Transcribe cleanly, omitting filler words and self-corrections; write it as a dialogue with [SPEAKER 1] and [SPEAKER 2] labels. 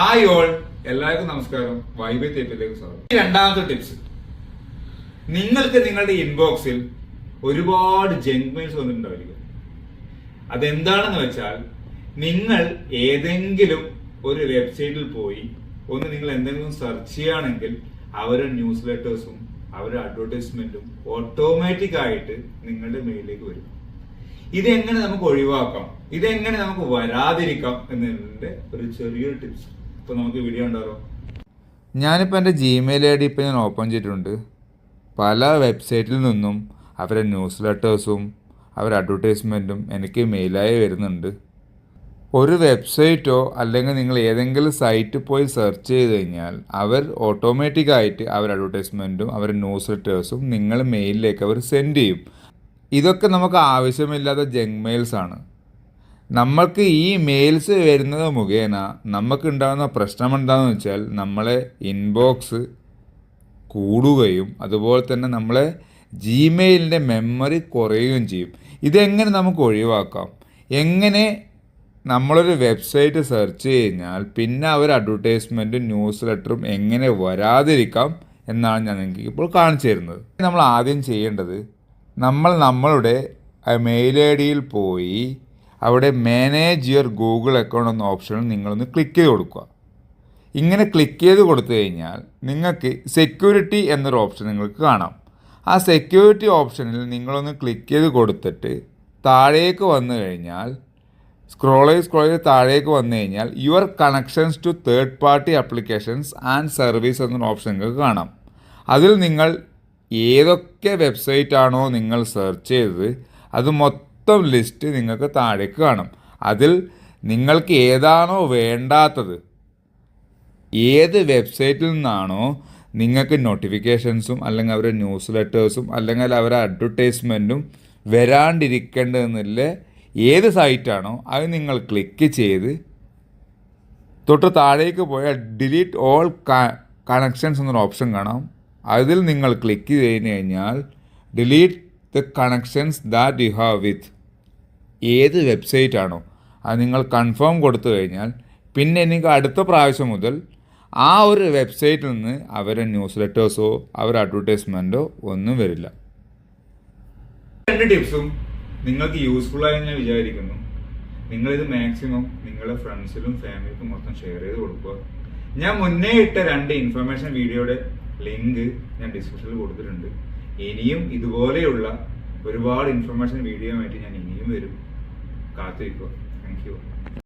[SPEAKER 1] Hi all, എല്ലാവർക്കും നമസ്കാരം. വൈബൈ തേപ്പിലേക്ക് സ്വാഗതം. രണ്ടാമത്തെ ടിപ്സ്, നിങ്ങൾക്ക് നിങ്ങളുടെ ഇൻബോക്സിൽ ഒരുപാട് ജങ്ക് മെയിൽസ് വന്നിട്ടുണ്ടായിരിക്കും. അതെന്താണെന്ന് വെച്ചാൽ, നിങ്ങൾ ഏതെങ്കിലും ഒരു വെബ്സൈറ്റിൽ പോയി നിങ്ങൾ എന്തെങ്കിലും സെർച്ച് ചെയ്യുകയാണെങ്കിൽ അവരുടെ ന്യൂസ് ലെറ്റേഴ്സും അവരുടെ അഡ്വർടൈസ്മെന്റും ഓട്ടോമാറ്റിക് ആയിട്ട് നിങ്ങളുടെ മെയിലിലേക്ക് വരും. ഇതെങ്ങനെ നമുക്ക് ഒഴിവാക്കാം, ഇതെങ്ങനെ നമുക്ക് വരാതിരിക്കാം എന്നതിന്റെ ഒരു ചെറിയൊരു ടിപ്സ് ഇപ്പൊ നമുക്ക് വീഡിയോ ഉണ്ടാവോ.
[SPEAKER 2] ഞാനിപ്പോൾ എൻ്റെ ജിമെയിൽ ഐ ഡി ഇപ്പോൾ ഞാൻ ഓപ്പൺ ചെയ്തിട്ടുണ്ട്. പല വെബ്സൈറ്റിൽ നിന്നും അവരുടെ ന്യൂസ് ലെറ്റേഴ്സും അവരുടെ അഡ്വർടൈസ്മെൻറ്റും എനിക്ക് മെയിലായി വരുന്നുണ്ട്. ഒരു വെബ്സൈറ്റോ അല്ലെങ്കിൽ നിങ്ങൾ ഏതെങ്കിലും സൈറ്റിൽ പോയി സെർച്ച് ചെയ്ത് കഴിഞ്ഞാൽ അവർ ഓട്ടോമാറ്റിക്കായിട്ട് അവരുടെ അഡ്വർടൈസ്മെൻറ്റും അവരുടെ ന്യൂസ് ലെറ്റേഴ്സും നിങ്ങൾ മെയിലിലേക്ക് അവർ സെൻഡ് ചെയ്യും. ഇതൊക്കെ നമുക്ക് ആവശ്യമില്ലാത്ത ജങ്ക് മെയിൽസ് ആണ്. നമ്മൾക്ക് ഈ മെയിൽസ് വരുന്നത് മുഖേന നമുക്കുണ്ടാകുന്ന പ്രശ്നം എന്താണെന്ന് വെച്ചാൽ, നമ്മളെ ഇൻബോക്സ് കൂടുകയും അതുപോലെ തന്നെ നമ്മളെ ജിമെയിലിൻ്റെ മെമ്മറി കുറയുകയും ചെയ്യും. ഇതെങ്ങനെ നമുക്ക് ഒഴിവാക്കാം? എങ്ങനെ നമ്മളൊരു വെബ്സൈറ്റ് സെർച്ച് കഴിഞ്ഞാൽ പിന്നെ അവർ അഡ്വർടൈസ്മെൻറ്റും ന്യൂസ് ലെറ്ററും എങ്ങനെ വരാതിരിക്കാം എന്നാണ് ഞാൻ നിങ്ങൾക്ക് ഇപ്പോൾ കാണിച്ചു തരുന്നത്. നമ്മൾ ആദ്യം ചെയ്യേണ്ടത്, നമ്മളുടെ മെയിൽ ഐ ഡിയിൽ പോയി അവിടെ മാനേജ് യുവർ ഗൂഗിൾ അക്കൗണ്ട് എന്ന ഓപ്ഷനിൽ നിങ്ങളൊന്ന് ക്ലിക്ക് ചെയ്ത് കൊടുക്കുക. ഇങ്ങനെ ക്ലിക്ക് ചെയ്ത് കൊടുത്തു കഴിഞ്ഞാൽ നിങ്ങൾക്ക് സെക്യൂരിറ്റി എന്നൊരു ഓപ്ഷൻ നിങ്ങൾക്ക് കാണാം. ആ സെക്യൂരിറ്റി ഓപ്ഷനിൽ നിങ്ങളൊന്ന് ക്ലിക്ക് ചെയ്ത് കൊടുത്തിട്ട് താഴേക്ക് വന്നു കഴിഞ്ഞാൽ സ്ക്രോൾ ചെയ്ത് താഴേക്ക് വന്നു കഴിഞ്ഞാൽ your connections to third party applications and service എന്നൊരു ഓപ്ഷൻ നിങ്ങൾക്ക് കാണാം. അതിൽ നിങ്ങൾ ഏതൊക്കെ വെബ്സൈറ്റ് ആണോ നിങ്ങൾ സെർച്ച് ചെയ്തത് അത് മൊത്തം ലിസ്റ്റ് നിങ്ങൾക്ക് താഴേക്ക് കാണും. അതിൽ നിങ്ങൾക്ക് ഏതാണോ വേണ്ടാത്തത്, ഏത് വെബ്സൈറ്റിൽ നിന്നാണോ നിങ്ങൾക്ക് നോട്ടിഫിക്കേഷൻസും അല്ലെങ്കിൽ അവരുടെ ന്യൂസ് ലെറ്റേഴ്സും അല്ലെങ്കിൽ അവരുടെ അഡ്വർടൈസ്മെൻറ്റും വരാണ്ടിരിക്കേണ്ടതെന്നില്ല ഏത് സൈറ്റാണോ അത് നിങ്ങൾ ക്ലിക്ക് ചെയ്ത് തൊട്ട് താഴേക്ക് പോയാൽ ഡിലീറ്റ് ഓൾ കണക്ഷൻസ് എന്നൊരു ഓപ്ഷൻ കാണാം. അതിൽ നിങ്ങൾ ക്ലിക്ക് ചെയ്ത് കഴിഞ്ഞാൽ delete the connections that you have വിത്ത് ഏത് വെബ്സൈറ്റ് ആണോ അത് നിങ്ങൾ കൺഫേം കൊടുത്തു കഴിഞ്ഞാൽ പിന്നെ നിങ്ങൾക്ക് അടുത്ത പ്രാവശ്യം മുതൽ ആ ഒരു വെബ്സൈറ്റിൽ നിന്ന് അവരുടെ ന്യൂസ് ലെറ്റേഴ്സോ അവരുടെ അഡ്വർടൈസ്മെൻറ്റോ ഒന്നും വരില്ല.
[SPEAKER 1] രണ്ട് ടിപ്സും നിങ്ങൾക്ക് യൂസ്ഫുൾ ആയി ഞാൻ വിചാരിക്കുന്നു. നിങ്ങളിത് മാക്സിമം നിങ്ങളുടെ ഫ്രണ്ട്സിലും ഫാമിലിക്കും മൊത്തം ഷെയർ ചെയ്ത് കൊടുക്കുക. ഞാൻ മുന്നേ ഇട്ട 2 ഇൻഫർമേഷൻ വീഡിയോയുടെ ലിങ്ക് ഞാൻ ഡിസ്ക്രിപ്ഷനിൽ കൊടുത്തിട്ടുണ്ട്. ഇനിയും ഇതുപോലെയുള്ള ഒരുപാട് ഇൻഫർമേഷൻ വീഡിയോ ആയിട്ട് ഞാൻ ഇനിയും വരും. കാത്തിരിക്കുക. Thank you.